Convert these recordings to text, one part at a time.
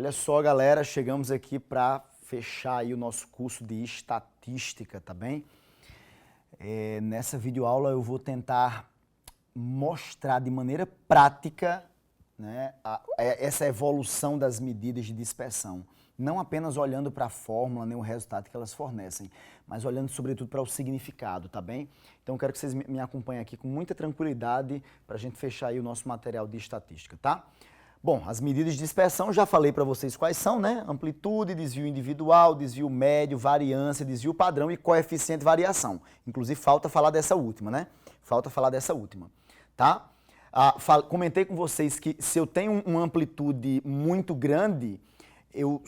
Olha só, galera, chegamos aqui para fechar aí o nosso curso de estatística, tá bem? Nessa videoaula eu vou tentar mostrar de maneira prática, né, essa evolução das medidas de dispersão. Não apenas olhando para a fórmula, nem o resultado que elas fornecem, mas olhando sobretudo para o significado, tá bem? Então eu quero que vocês me acompanhem aqui com muita tranquilidade para a gente fechar aí o nosso material de estatística, tá? Bom, as medidas de dispersão, já falei para vocês quais são, né? Amplitude, desvio individual, desvio médio, variância, desvio padrão e coeficiente de variação. Inclusive, falta falar dessa última, né? Falta falar dessa última, tá? Comentei com vocês que se eu tenho uma amplitude muito grande, eu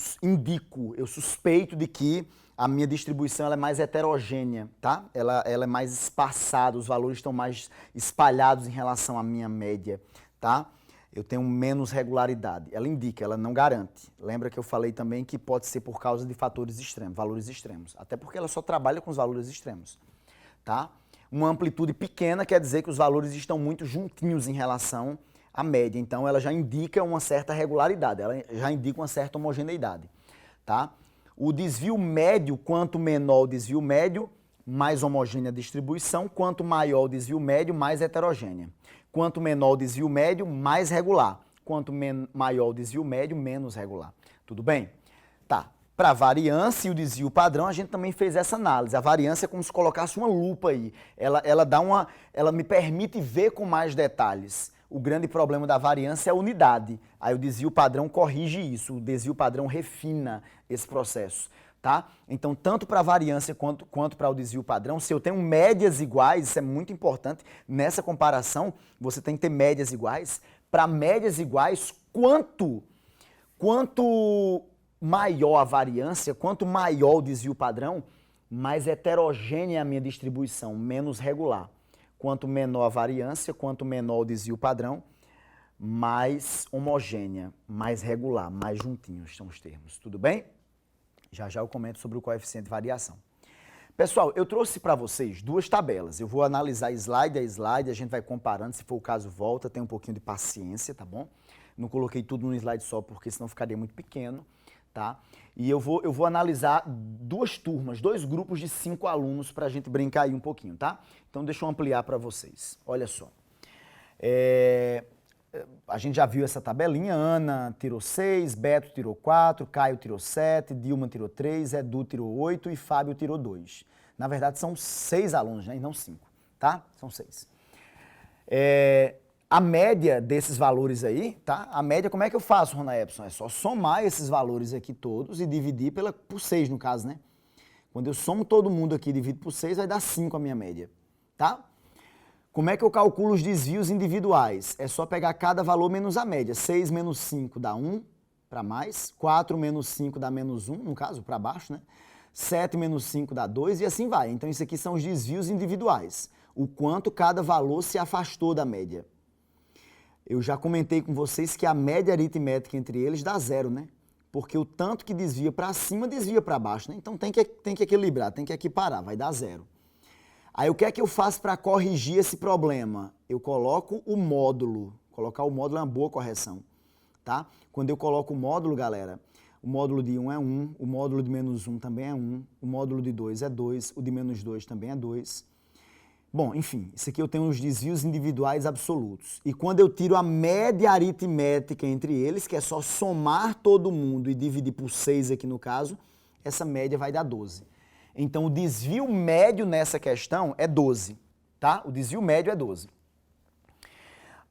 suspeito de que a minha distribuição ela é mais heterogênea, tá? Ela é mais espaçada, os valores estão mais espalhados em relação à minha média, tá? Eu tenho menos regularidade. Ela indica, ela não garante. Lembra que eu falei também que pode ser por causa de fatores extremos, valores extremos. Até porque ela só trabalha com os valores extremos, tá? Uma amplitude pequena quer dizer que os valores estão muito juntinhos em relação à média. Então, ela já indica uma certa regularidade, ela já indica uma certa homogeneidade, tá? O desvio médio, quanto menor o desvio médio, mais homogênea a distribuição. Quanto maior o desvio médio, mais heterogênea. Quanto menor o desvio médio, mais regular. Quanto maior o desvio médio, menos regular. Tudo bem? Tá. Para a variância e o desvio padrão, a gente também fez essa análise. A variância é como se colocasse uma lupa aí. Ela me permite ver com mais detalhes. O grande problema da variância é a unidade. Aí o desvio padrão corrige isso. O desvio padrão refina esse processo. Tá? Então, tanto para a variância quanto para o desvio padrão, se eu tenho médias iguais, isso é muito importante, nessa comparação, você tem que ter médias iguais. Para médias iguais, quanto maior a variância, quanto maior o desvio padrão, mais heterogênea é a minha distribuição, menos regular. Quanto menor a variância, quanto menor o desvio padrão, mais homogênea, mais regular, mais juntinhos são os termos. Tudo bem? Já já eu comento sobre o coeficiente de variação. Pessoal, eu trouxe para vocês duas tabelas. Eu vou analisar slide a slide, a gente vai comparando, se for o caso volta, tem um pouquinho de paciência, tá bom? Não coloquei tudo num slide só porque senão ficaria muito pequeno, tá? E eu vou analisar duas turmas, dois grupos de 5 alunos para a gente brincar aí um pouquinho, tá? Então deixa eu ampliar para vocês. Olha só. A gente já viu essa tabelinha, Ana tirou 6, Beto tirou 4, Caio tirou 7, Dilma tirou 3, Edu tirou 8 e Fábio tirou 2. Na verdade são 6 alunos, né, e não 5, tá? São 6. A média desses valores aí, tá? A média, como é que eu faço, Rona Epson? É só somar esses valores aqui todos e dividir por 6 no caso, né? Quando eu somo todo mundo aqui e divido por 6, vai dar 5 a minha média, tá? Como é que eu calculo os desvios individuais? É só pegar cada valor menos a média. 6 menos 5 dá 1 para mais, 4 menos 5 dá menos 1, no caso, para baixo, né? 7 menos 5 dá 2 e assim vai. Então, isso aqui são os desvios individuais. O quanto cada valor se afastou da média. Eu já comentei com vocês que a média aritmética entre eles dá 0, né? Porque o tanto que desvia para cima, desvia para baixo, né? Então, tem que equilibrar, tem que equiparar, vai dar 0. Aí o que é que eu faço para corrigir esse problema? Eu coloco o módulo. Colocar o módulo é uma boa correção, tá? Quando eu coloco o módulo, galera, o módulo de 1 é 1, o módulo de menos 1 também é 1, o módulo de 2 é 2, o de menos 2 também é 2. Bom, enfim, isso aqui eu tenho os desvios individuais absolutos. E quando eu tiro a média aritmética entre eles, que é só somar todo mundo e dividir por 6 aqui no caso, essa média vai dar 12. Então, o desvio médio nessa questão é 12, tá? O desvio médio é 12.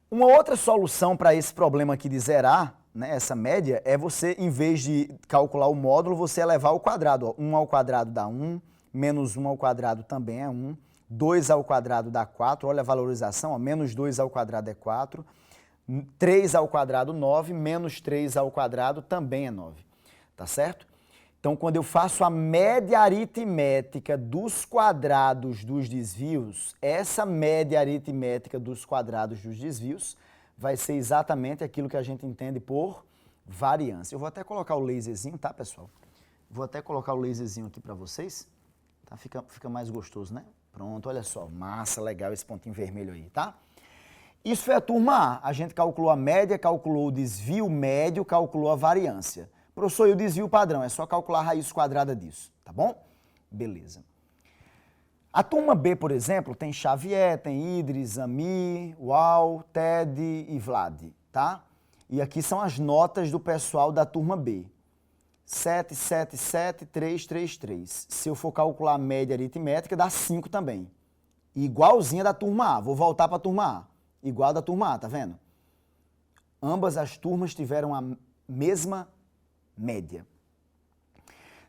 Uma outra solução para esse problema aqui de zerar, né, essa média, é você, em vez de calcular o módulo, você elevar ao quadrado. Ó. 1 ao quadrado dá 1, menos 1 ao quadrado também é 1, 2 ao quadrado dá 4, olha a valorização, ó, menos 2 ao quadrado é 4, 3 ao quadrado 9, menos 3 ao quadrado também é 9, tá certo? Então, quando eu faço a média aritmética dos quadrados dos desvios, essa média aritmética dos quadrados dos desvios vai ser exatamente aquilo que a gente entende por variância. Eu vou até colocar o laserzinho, tá, pessoal? Vou até colocar o laserzinho aqui para vocês, tá? Fica mais gostoso, né? Pronto, olha só, massa, legal esse pontinho vermelho aí, tá? Isso foi a turma A. A gente calculou a média, calculou o desvio médio, calculou a variância. Professor, e o desvio padrão? É só calcular a raiz quadrada disso, tá bom? Beleza. A turma B, por exemplo, tem Xavier, tem Idris, Ami, Uau, Ted e Vlad, tá? E aqui são as notas do pessoal da turma B. 7, 7, 7, 3, 3, 3. Se eu for calcular a média aritmética, dá 5 também. Igualzinha da turma A. Vou voltar para a turma A. Igual da turma A, tá vendo? Ambas as turmas tiveram a mesma média.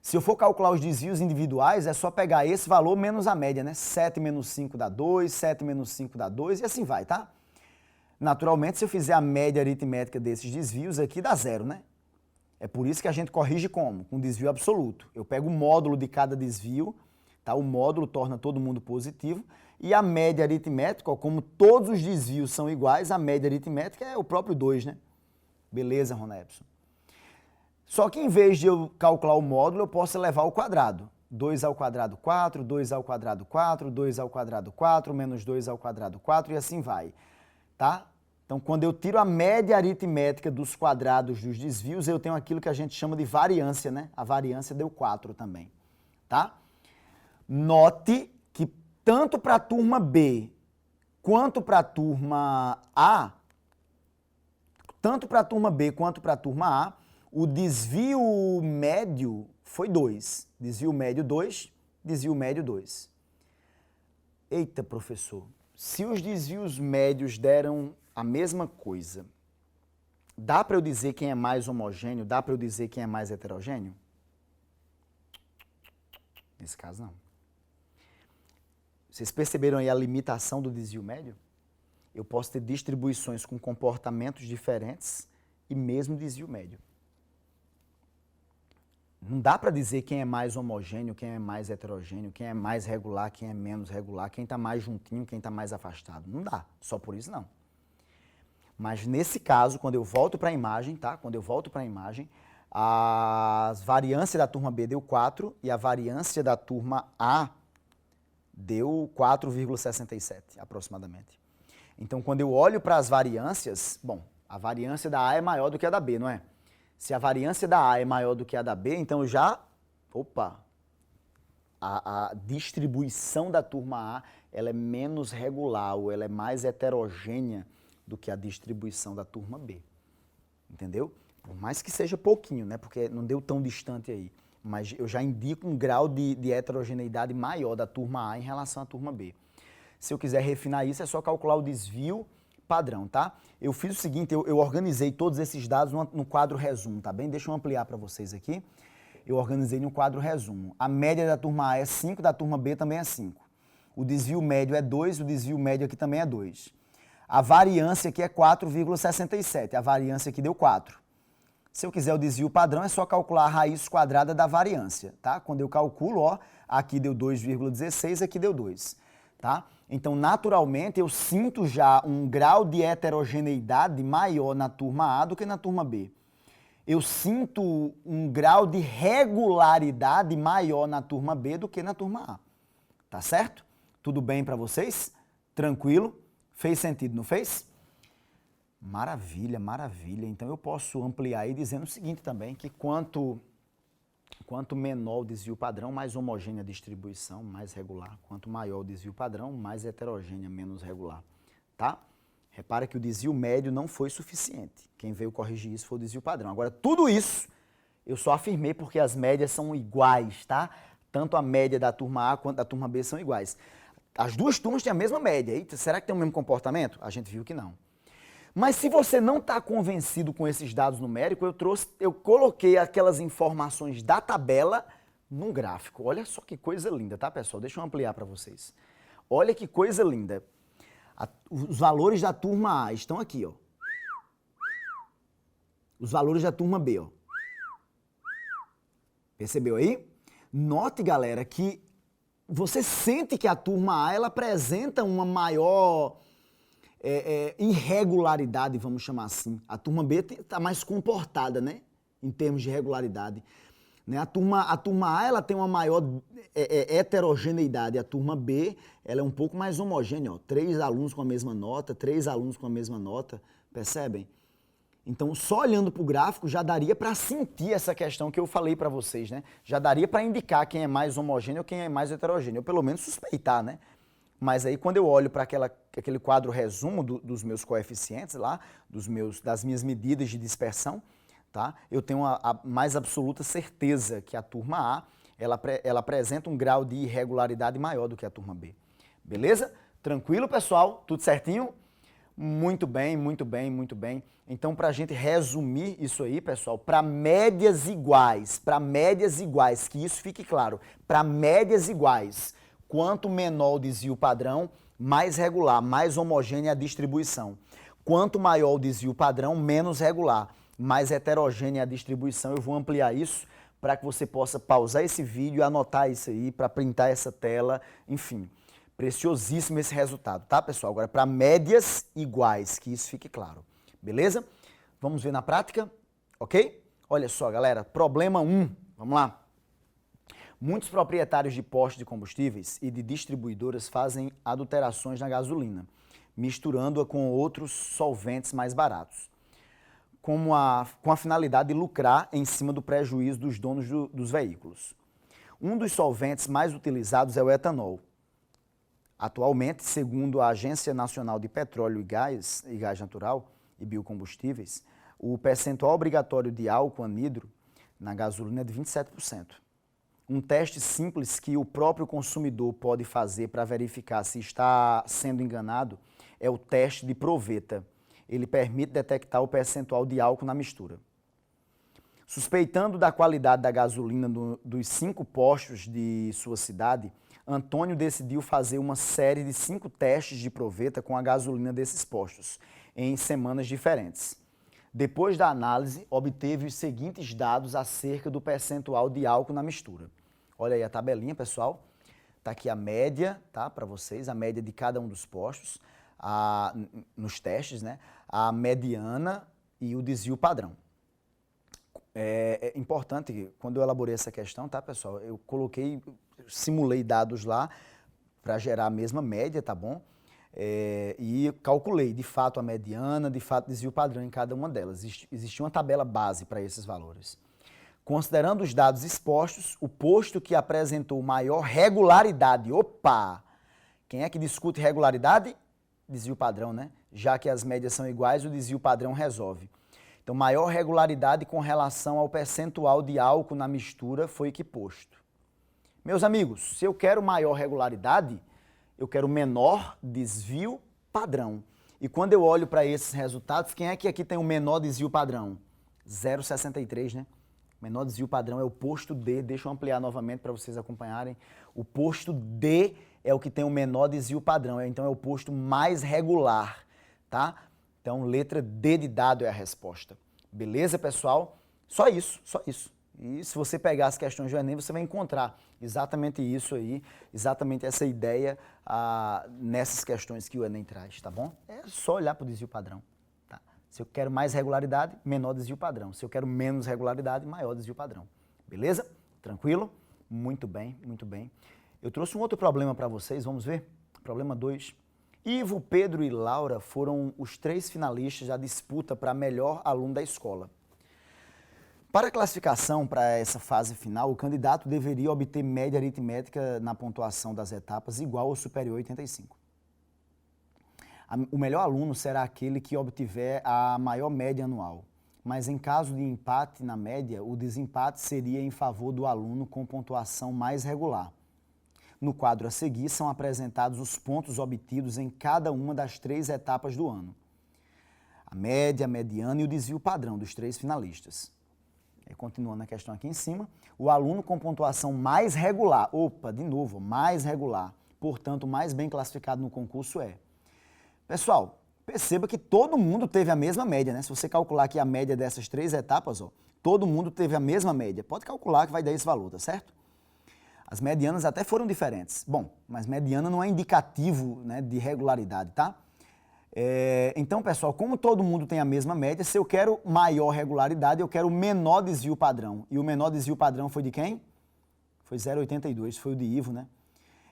Se eu for calcular os desvios individuais, é só pegar esse valor menos a média, né? 7 menos 5 dá 2, 7 menos 5 dá 2 e assim vai, tá? Naturalmente, se eu fizer a média aritmética desses desvios aqui, dá 0, né? É por isso que a gente corrige como? Com desvio absoluto. Eu pego o módulo de cada desvio, tá? O módulo torna todo mundo positivo e a média aritmética, ó, como todos os desvios são iguais, a média aritmética é o próprio 2, né? Beleza, Ronepson. Só que em vez de eu calcular o módulo, eu posso levar ao quadrado. 2 ao quadrado 4, 2 ao quadrado 4, 2 ao quadrado 4, menos 2 ao quadrado 4 e assim vai, tá? Então, quando eu tiro a média aritmética dos quadrados dos desvios, eu tenho aquilo que a gente chama de variância, né? A variância deu 4 também, tá? Note que tanto para a turma B quanto para a turma A, tanto para a turma B quanto para a turma A, o desvio médio foi 2. Desvio médio 2, desvio médio 2. Eita, professor, se os desvios médios deram a mesma coisa, dá para eu dizer quem é mais homogêneo? Dá para eu dizer quem é mais heterogêneo? Nesse caso, não. Vocês perceberam aí a limitação do desvio médio? Eu posso ter distribuições com comportamentos diferentes e mesmo desvio médio. Não dá para dizer quem é mais homogêneo, quem é mais heterogêneo, quem é mais regular, quem é menos regular, quem está mais juntinho, quem está mais afastado. Não dá, só por isso não. Mas nesse caso, quando eu volto para a imagem, tá? Quando eu volto para a imagem, a variância da turma B deu 4 e a variância da turma A deu 4,67 aproximadamente. Então, quando eu olho para as variâncias, bom, a variância da A é maior do que a da B, não é? Se a variância da A é maior do que a da B, então a distribuição da turma A ela é menos regular, ou ela é mais heterogênea do que a distribuição da turma B. Entendeu? Por mais que seja pouquinho, né? Porque não deu tão distante aí. Mas eu já indico um grau de heterogeneidade maior da turma A em relação à turma B. Se eu quiser refinar isso, é só calcular o desvio padrão, tá? Eu fiz o seguinte, eu organizei todos esses dados no quadro resumo, tá bem? Deixa eu ampliar para vocês aqui. Eu organizei no quadro resumo. A média da turma A é 5, da turma B também é 5. O desvio médio é 2, o desvio médio aqui também é 2. A variância aqui é 4,67, a variância aqui deu 4. Se eu quiser o desvio padrão, é só calcular a raiz quadrada da variância, tá? Quando eu calculo, ó, aqui deu 2,16, aqui deu 2, tá? Então, naturalmente, eu sinto já um grau de heterogeneidade maior na turma A do que na turma B. Eu sinto um grau de regularidade maior na turma B do que na turma A. Tá certo? Tudo bem para vocês? Tranquilo? Fez sentido, não fez? Maravilha, maravilha. Então, eu posso ampliar aí dizendo o seguinte também, que quanto menor o desvio padrão, mais homogênea a distribuição, mais regular. Quanto maior o desvio padrão, mais heterogênea, menos regular. Tá? Repara que o desvio médio não foi suficiente. Quem veio corrigir isso foi o desvio padrão. Agora, tudo isso eu só afirmei porque as médias são iguais, tá? Tanto a média da turma A quanto da turma B são iguais. As duas turmas têm a mesma média. Eita, será que tem o mesmo comportamento? A gente viu que não. Mas se você não está convencido com esses dados numéricos, eu coloquei aquelas informações da tabela num gráfico. Olha só que coisa linda, tá, pessoal? Deixa eu ampliar para vocês. Olha que coisa linda. Os valores da turma A estão aqui, ó. Os valores da turma B, ó. Percebeu aí? Note, galera, que você sente que a turma A ela apresenta uma maior irregularidade, vamos chamar assim. A turma B está mais comportada, né? Em termos de regularidade. Né? A turma A ela tem uma maior heterogeneidade. A turma B ela é um pouco mais homogênea. Ó. 3 alunos com a mesma nota, 3 alunos com a mesma nota. Percebem? Então, só olhando para o gráfico já daria para sentir essa questão que eu falei para vocês, né? Já daria para indicar quem é mais homogêneo ou quem é mais heterogêneo, ou pelo menos suspeitar, né? Mas aí quando eu olho para aquele quadro resumo dos meus coeficientes lá, das minhas medidas de dispersão, tá? Eu tenho a mais absoluta certeza que a turma A, ela apresenta um grau de irregularidade maior do que a turma B. Beleza? Tranquilo, pessoal? Tudo certinho? Muito bem, muito bem, muito bem. Então, para a gente resumir isso aí, pessoal, para médias iguais, que isso fique claro, para médias iguais, quanto menor o desvio padrão, mais regular, mais homogênea a distribuição. Quanto maior o desvio padrão, menos regular, mais heterogênea a distribuição. Eu vou ampliar isso para que você possa pausar esse vídeo, anotar isso aí, para printar essa tela, enfim. Preciosíssimo esse resultado, tá, pessoal? Agora, para médias iguais, que isso fique claro. Beleza? Vamos ver na prática, ok? Olha só, galera, problema 1, vamos lá. Muitos proprietários de postos de combustíveis e de distribuidoras fazem adulterações na gasolina, misturando-a com outros solventes mais baratos, com a finalidade de lucrar em cima do prejuízo dos donos dos veículos. Um dos solventes mais utilizados é o etanol. Atualmente, segundo a Agência Nacional de Petróleo e Gás Natural e Biocombustíveis, o percentual obrigatório de álcool anidro na gasolina é de 27%. Um teste simples que o próprio consumidor pode fazer para verificar se está sendo enganado é o teste de proveta. Ele permite detectar o percentual de álcool na mistura. Suspeitando da qualidade da gasolina dos 5 postos de sua cidade, Antônio decidiu fazer uma série de 5 testes de proveta com a gasolina desses postos, em semanas diferentes. Depois da análise, obteve os seguintes dados acerca do percentual de álcool na mistura. Olha aí a tabelinha, pessoal. Está aqui a média, tá, para vocês, a média de cada um dos postos, nos testes, né? A mediana e o desvio padrão. É importante, quando eu elaborei essa questão, tá, pessoal, eu simulei dados lá para gerar a mesma média, tá bom? E calculei, de fato, a mediana, de fato, desvio padrão em cada uma delas. Existia uma tabela base para esses valores. Considerando os dados expostos, o posto que apresentou maior regularidade, opa! Quem é que discute regularidade? Desvio padrão, né? Já que as médias são iguais, o desvio padrão resolve. Então, maior regularidade com relação ao percentual de álcool na mistura foi que posto. Meus amigos, se eu quero maior regularidade, eu quero menor desvio padrão. E quando eu olho para esses resultados, quem é que aqui tem o menor desvio padrão? 0,63, né? O menor desvio padrão é o posto D. Deixa eu ampliar novamente para vocês acompanharem. O posto D é o que tem o menor desvio padrão. Então, é o posto mais regular, tá? Então, letra D de dado é a resposta. Beleza, pessoal? Só isso, só isso. E se você pegar as questões do Enem, você vai encontrar exatamente isso aí, exatamente essa ideia nessas questões que o Enem traz, tá bom? É só olhar para o desvio padrão. Tá? Se eu quero mais regularidade, menor desvio padrão. Se eu quero menos regularidade, maior desvio padrão. Beleza? Tranquilo? Muito bem, muito bem. Eu trouxe um outro problema para vocês, vamos ver? Problema 2. Ivo, Pedro e Laura foram os 3 finalistas da disputa para melhor aluno da escola. Para a classificação para essa fase final, o candidato deveria obter média aritmética na pontuação das etapas igual ou superior a 85. O melhor aluno será aquele que obtiver a maior média anual, mas em caso de empate na média, o desempate seria em favor do aluno com pontuação mais regular. No quadro a seguir são apresentados os pontos obtidos em cada uma das 3 etapas do ano. A média, a mediana e o desvio padrão dos 3 finalistas. Continuando a questão aqui em cima, o aluno com pontuação mais regular, de novo, mais regular, portanto, mais bem classificado no concurso é. Pessoal, perceba que todo mundo teve a mesma média, né? Se você calcular aqui a média dessas 3 etapas, todo mundo teve a mesma média. Pode calcular que vai dar esse valor, tá certo? As medianas até foram diferentes. Bom, mas mediana não é indicativo, né, de regularidade, tá? Então, pessoal, como todo mundo tem a mesma média, se eu quero maior regularidade, eu quero menor desvio padrão. E o menor desvio padrão foi de quem? Foi 0,82, foi o de Ivo, né?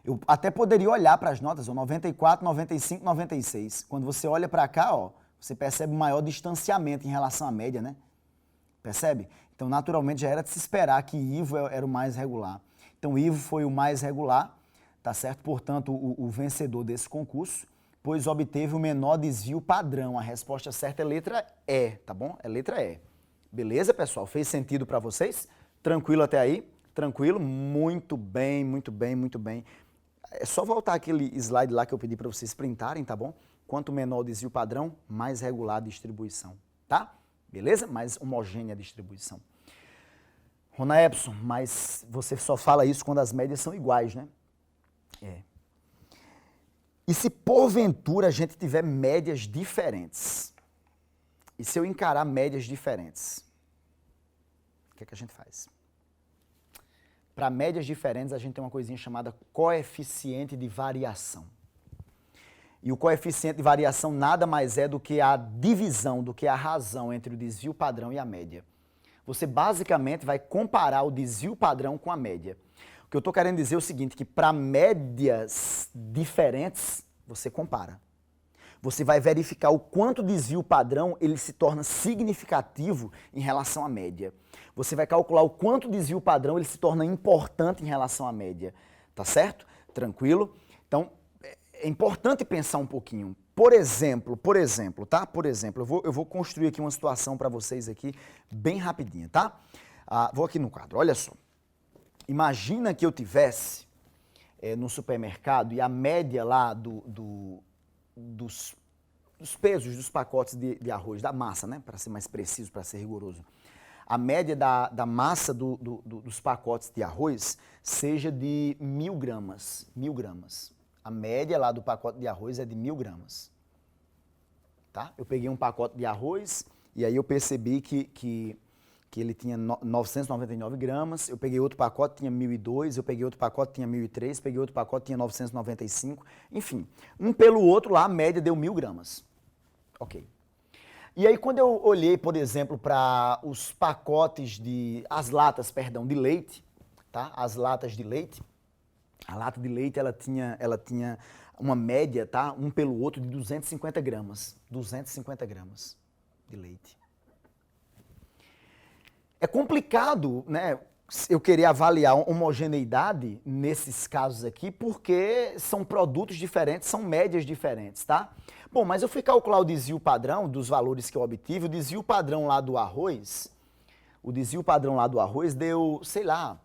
Eu até poderia olhar para as notas, 94, 95, 96. Quando você olha para cá, você percebe um maior distanciamento em relação à média, né? Percebe? Então, naturalmente, já era de se esperar que Ivo era o mais regular. Então, Ivo foi o mais regular, tá certo? Portanto, o vencedor desse concurso, pois obteve o menor desvio padrão. A resposta certa é letra E, tá bom? É letra E. Beleza, pessoal? Fez sentido para vocês? Tranquilo até aí? Tranquilo? Muito bem, muito bem, muito bem. É só voltar aquele slide lá que eu pedi para vocês printarem, tá bom? Quanto menor o desvio padrão, mais regular a distribuição, tá? Beleza? Mais homogênea a distribuição. Rona Epson, mas você só fala isso quando as médias são iguais, né? É. E se porventura a gente tiver médias diferentes? E se eu encarar médias diferentes? O que é que a gente faz? Para médias diferentes, a gente tem uma coisinha chamada coeficiente de variação. E o coeficiente de variação nada mais é do que a divisão, do que a razão entre o desvio padrão e a média. Você basicamente vai comparar o desvio padrão com a média. O que eu estou querendo dizer é o seguinte, que para médias diferentes, você compara. Você vai verificar o quanto o desvio padrão ele se torna significativo em relação à média. Você vai calcular o quanto o desvio padrão ele se torna importante em relação à média. Tá certo? Tranquilo? Então, é importante pensar um pouquinho. Por exemplo, tá? Por exemplo, eu vou construir aqui uma situação para vocês aqui bem rapidinha, tá? Vou aqui no quadro, olha só. Imagina que eu tivesse no supermercado e a média lá dos pesos dos pacotes de arroz, da massa, né? Para ser mais preciso, para ser rigoroso. A média da massa dos pacotes de arroz seja de 1.000 gramas. 1.000 gramas. A média lá do pacote de arroz é de 1.000 gramas. Tá? Eu peguei um pacote de arroz e aí eu percebi que ele tinha 999 gramas. Eu peguei outro pacote, tinha 1.002. Eu peguei outro pacote, tinha 1.003. Peguei outro pacote, tinha 995. Enfim, um pelo outro lá, a média deu 1.000 gramas. Ok. E aí quando eu olhei, por exemplo, para os pacotes as latas, perdão, de leite, tá? As latas de leite, a lata de leite ela tinha uma média, tá? Um pelo outro de 250 gramas. 250 gramas de leite. É complicado, né? Eu querer avaliar homogeneidade nesses casos aqui, porque são produtos diferentes, são médias diferentes, tá? Bom, mas eu fui calcular o desvio padrão dos valores que eu obtive, o desvio padrão lá do arroz, deu, sei lá,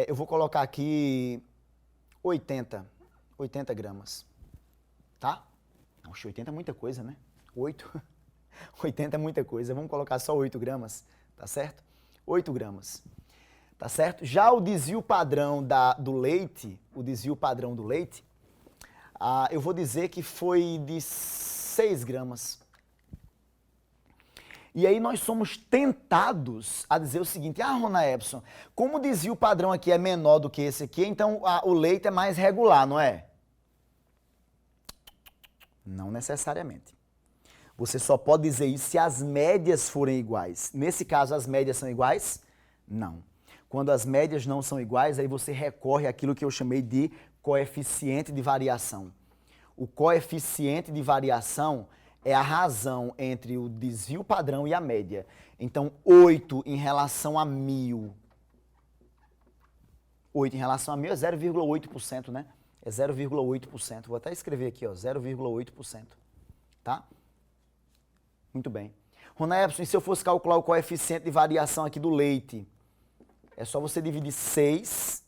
eu vou colocar aqui 80 gramas, tá? Oxe, 80 é muita coisa, né? 80 é muita coisa, vamos colocar só 8 gramas, tá certo? 8 gramas. Tá certo? Já o desvio padrão do leite, eu vou dizer que foi de 6 gramas. E aí nós somos tentados a dizer o seguinte, Rona Epson, como o desvio padrão aqui é menor do que esse aqui, então o leite é mais regular, não é? Não necessariamente. Você só pode dizer isso se as médias forem iguais. Nesse caso, as médias são iguais? Não. Quando as médias não são iguais, aí você recorre àquilo que eu chamei de coeficiente de variação. O coeficiente de variação é a razão entre o desvio padrão e a média. Então, 8 em relação a 1.000. 8 em relação a 1.000 é 0,8%, né? É 0,8%. Vou até escrever aqui, ó, 0,8%. Tá? Muito bem. Rona Epson, e se eu fosse calcular o coeficiente de variação aqui do leite? É só você dividir 6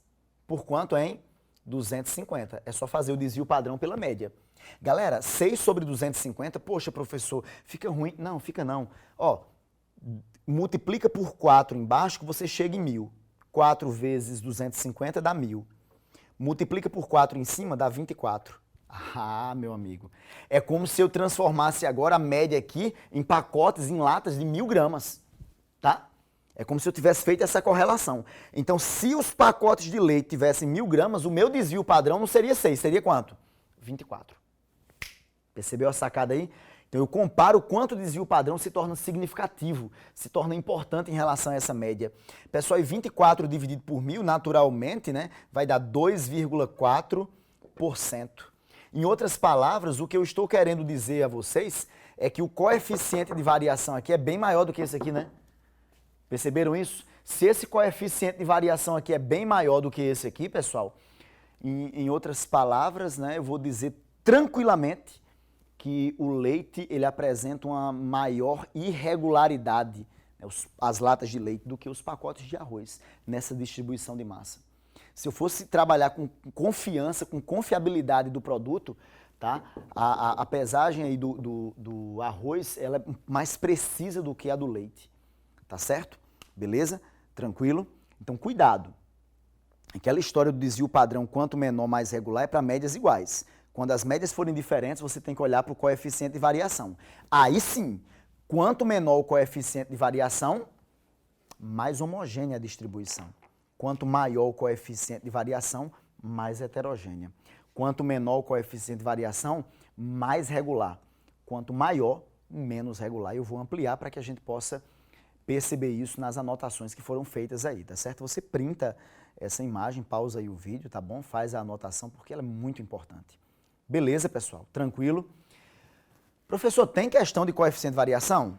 por quanto, hein? 250. É só fazer o desvio padrão pela média. Galera, 6 sobre 250, poxa, professor, fica ruim. Não, fica não. Ó, multiplica por 4 embaixo que você chega em 1.000. 4 vezes 250 dá 1.000. Multiplica por 4 em cima dá 24. Ah, meu amigo. É como se eu transformasse agora a média aqui em pacotes, em latas de 1.000 gramas. Tá? É como se eu tivesse feito essa correlação. Então, se os pacotes de leite tivessem 1.000 gramas, o meu desvio padrão não seria 6, seria quanto? 24. Percebeu a sacada aí? Então, eu comparo o quanto o desvio padrão se torna significativo, se torna importante em relação a essa média. Pessoal, e 24 dividido por 1.000, naturalmente, né, vai dar 2,4%. Em outras palavras, o que eu estou querendo dizer a vocês é que o coeficiente de variação aqui é bem maior do que esse aqui, né? Perceberam isso? Se esse coeficiente de variação aqui é bem maior do que esse aqui, pessoal, em outras palavras, né, eu vou dizer tranquilamente que o leite ele apresenta uma maior irregularidade, né, as latas de leite, do que os pacotes de arroz nessa distribuição de massa. Se eu fosse trabalhar com confiança, com confiabilidade do produto, tá, a pesagem aí do arroz ela é mais precisa do que a do leite, tá certo? Beleza? Tranquilo? Então, cuidado. Aquela história do desvio padrão, quanto menor, mais regular, é para médias iguais. Quando as médias forem diferentes, você tem que olhar para o coeficiente de variação. Aí sim, quanto menor o coeficiente de variação, mais homogênea a distribuição. Quanto maior o coeficiente de variação, mais heterogênea. Quanto menor o coeficiente de variação, mais regular. Quanto maior, menos regular. Eu vou ampliar para que a gente possa perceber isso nas anotações que foram feitas aí, tá certo? Você printa essa imagem, pausa aí o vídeo, tá bom? Faz a anotação porque ela é muito importante. Beleza, pessoal? Tranquilo? Professor, tem questão de coeficiente de variação?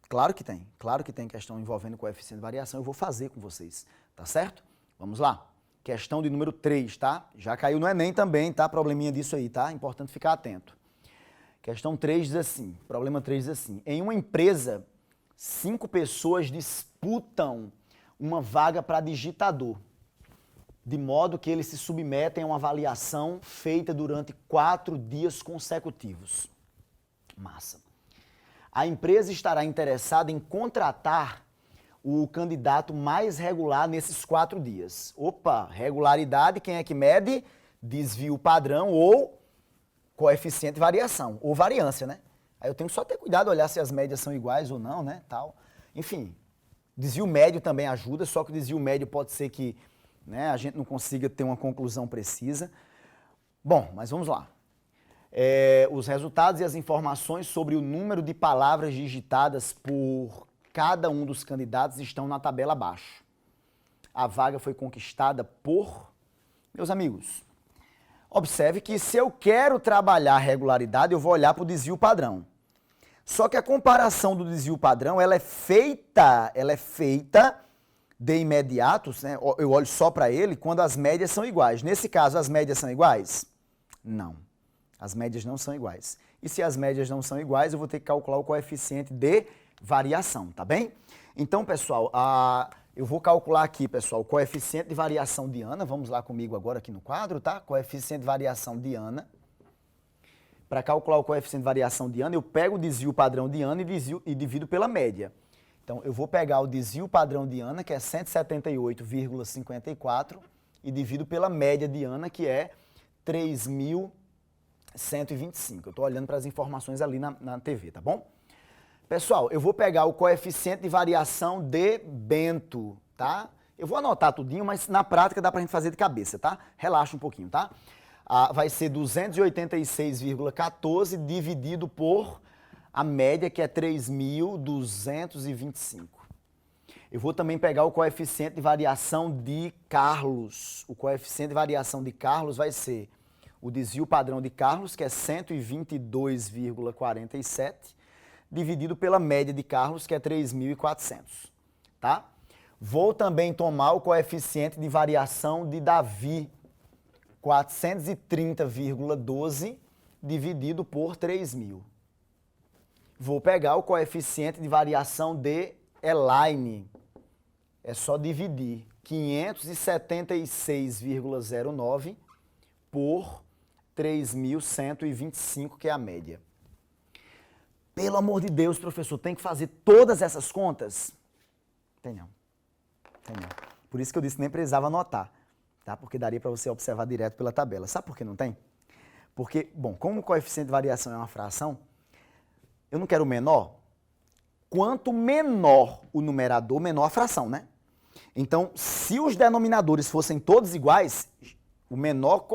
Claro que tem. Claro que tem questão envolvendo coeficiente de variação. Eu vou fazer com vocês, tá certo? Vamos lá. Questão de número 3, tá? Já caiu no Enem também, tá? Probleminha disso aí, tá? Importante ficar atento. Questão 3 diz assim, problema 3 diz assim, em uma empresa, 5 pessoas disputam uma vaga para digitador, de modo que eles se submetem a uma avaliação feita durante 4 dias consecutivos. Massa. A empresa estará interessada em contratar o candidato mais regular nesses 4 dias. Opa, regularidade, quem é que mede? Desvio padrão ou coeficiente de variação, ou variância, né? Aí eu tenho que só ter cuidado, olhar se as médias são iguais ou não, né, tal. Enfim, desvio médio também ajuda, só que o desvio médio pode ser que, né, a gente não consiga ter uma conclusão precisa. Bom, mas vamos lá. Os resultados e as informações sobre o número de palavras digitadas por cada um dos candidatos estão na tabela abaixo. A vaga foi conquistada por... Meus amigos, observe que se eu quero trabalhar regularidade, eu vou olhar para o desvio padrão. Só que a comparação do desvio padrão, ela é feita de imediato, né? Eu olho só para ele quando as médias são iguais. Nesse caso, as médias são iguais? Não. As médias não são iguais. E se as médias não são iguais, eu vou ter que calcular o coeficiente de variação, tá bem? Então, pessoal, eu vou calcular aqui, pessoal, o coeficiente de variação de Ana. Vamos lá comigo agora aqui no quadro, tá? Coeficiente de variação de Ana. Para calcular o coeficiente de variação de Ana, eu pego o desvio padrão de Ana e divido pela média. Então, eu vou pegar o desvio padrão de Ana, que é 178,54, e divido pela média de Ana, que é 3.125. Eu estou olhando para as informações ali na TV, tá bom? Pessoal, eu vou pegar o coeficiente de variação de Bento, tá? Eu vou anotar tudinho, mas na prática dá pra gente fazer de cabeça, tá? Relaxa um pouquinho, tá? Vai ser 286,14 dividido por a média, que é 3.225. Eu vou também pegar o coeficiente de variação de Carlos. O coeficiente de variação de Carlos vai ser o desvio padrão de Carlos, que é 122,47, dividido pela média de Carlos, que é 3.400, tá? Vou também tomar o coeficiente de variação de Davi, 430,12, dividido por 3.000. Vou pegar o coeficiente de variação de Elaine, é só dividir 576,09 por 3.125, que é a média. Pelo amor de Deus, professor, tem que fazer todas essas contas? Tem não. Tem não. Por isso que eu disse que nem precisava anotar, tá? Porque daria para você observar direto pela tabela. Sabe por que não tem? Porque, bom, como o coeficiente de variação é uma fração, eu não quero menor. Quanto menor o numerador, menor a fração, né? Então, se os denominadores fossem todos iguais, o menor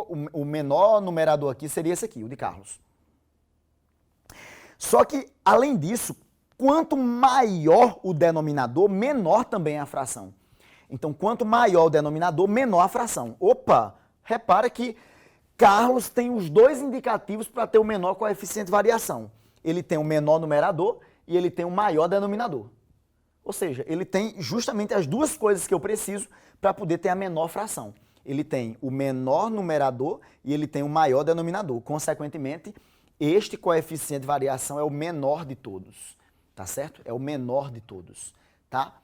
numerador aqui seria esse aqui, o de Carlos. Só que, além disso, quanto maior o denominador, menor também é a fração. Então, quanto maior o denominador, menor a fração. Opa! Repara que Carlos tem os dois indicativos para ter o menor coeficiente de variação. ele tem um menor numerador e ele tem um maior denominador. Ou seja, ele tem justamente as duas coisas que eu preciso para poder ter a menor fração. Ele tem o menor numerador e ele tem o maior denominador. Consequentemente, este coeficiente de variação é o menor de todos, tá certo? É o menor de todos, tá?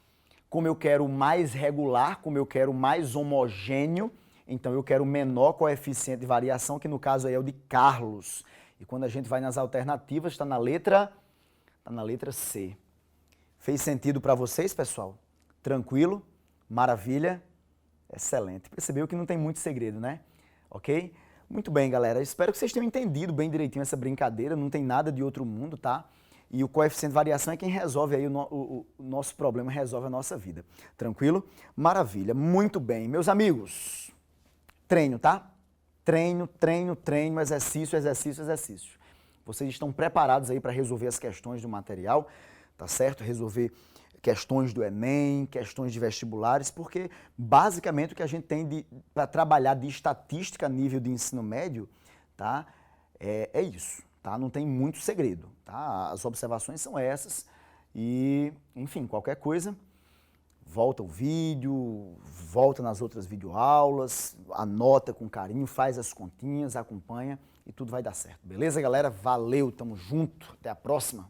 Como eu quero mais regular, como eu quero mais homogêneo, então eu quero o menor coeficiente de variação, que no caso aí é o de Carlos. E quando a gente vai nas alternativas, está na letra C. Fez sentido para vocês, pessoal? Tranquilo? Maravilha? Excelente. Percebeu que não tem muito segredo, né? Ok? Muito bem, galera. Espero que vocês tenham entendido bem direitinho essa brincadeira. Não tem nada de outro mundo, tá? E o coeficiente de variação é quem resolve aí o nosso problema, resolve a nossa vida. Tranquilo? Maravilha. Muito bem. Meus amigos, treino, tá? Treino, treino, treino, exercício, exercício, exercício. Vocês estão preparados aí para resolver as questões do material, tá certo? Resolver questões do Enem, questões de vestibulares, porque basicamente o que a gente tem para trabalhar de estatística a nível de ensino médio, tá? É isso, tá? Não tem muito segredo, tá? As observações são essas e, enfim, qualquer coisa, volta o vídeo, volta nas outras videoaulas, anota com carinho, faz as continhas, acompanha e tudo vai dar certo. Beleza, galera? Valeu, tamo junto, até a próxima.